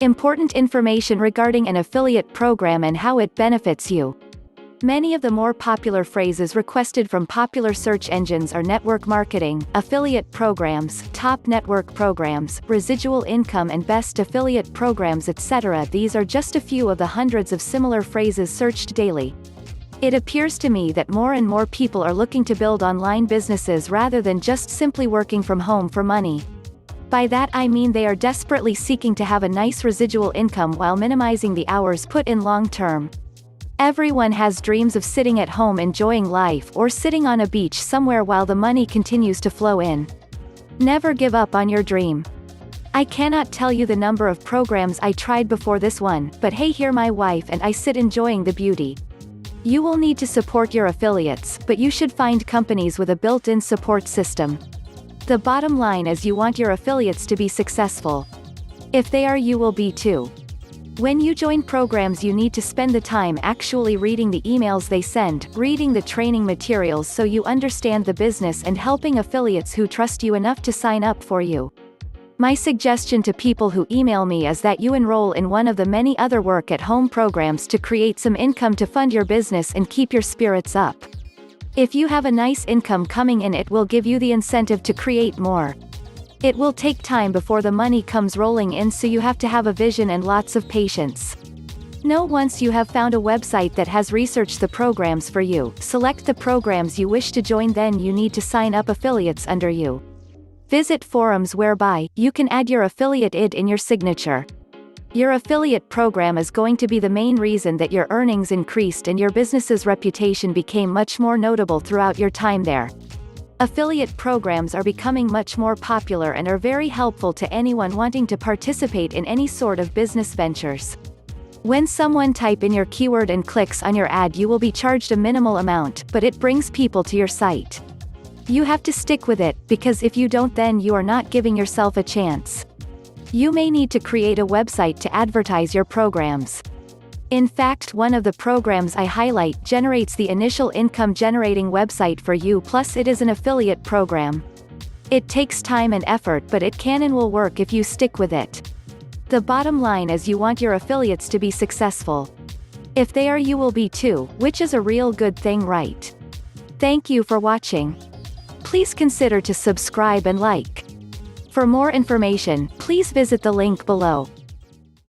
Important information regarding an affiliate program and how it benefits you. Many of the more popular phrases requested from popular search engines are network marketing, affiliate programs, top network programs, residual income and best affiliate programs, etc. These are just a few of the hundreds of similar phrases searched daily. It appears to me that more and more people are looking to build online businesses rather than just simply working from home for money. By that I mean they are desperately seeking to have a nice residual income while minimizing the hours put in long term. Everyone has dreams of sitting at home enjoying life or sitting on a beach somewhere while the money continues to flow in. Never give up on your dream. I cannot tell you the number of programs I tried before this one, but hey, here my wife and I sit enjoying the beauty. You will need to support your affiliates, but you should find companies with a built-in support system. The bottom line is you want your affiliates to be successful. If they are, you will be too. When you join programs, you need to spend the time actually reading the emails they send, reading the training materials so you understand the business, and helping affiliates who trust you enough to sign up for you. My suggestion to people who email me is that you enroll in one of the many other work-at-home programs to create some income to fund your business and keep your spirits up. If you have a nice income coming in, it will give you the incentive to create more. It will take time before the money comes rolling in, so you have to have a vision and lots of patience. Know once you have found a website that has researched the programs for you, select the programs you wish to join, then you need to sign up affiliates under you. Visit forums whereby you can add your affiliate ID in your signature. Your affiliate program is going to be the main reason that your earnings increased and your business's reputation became much more notable throughout your time there. Affiliate programs are becoming much more popular and are very helpful to anyone wanting to participate in any sort of business ventures. When someone type in your keyword and clicks on your ad, you will be charged a minimal amount, but it brings people to your site. You have to stick with it, because if you don't, then you are not giving yourself a chance. You may need to create a website to advertise your programs. In fact, one of the programs I highlight generates the initial income generating website for you, plus it is an affiliate program. It takes time and effort, but it can and will work if you stick with it. The bottom line is you want your affiliates to be successful. If they are, you will be too, which is a real good thing, right? Thank you for watching. Please consider to subscribe and like. For more information, please visit the link below.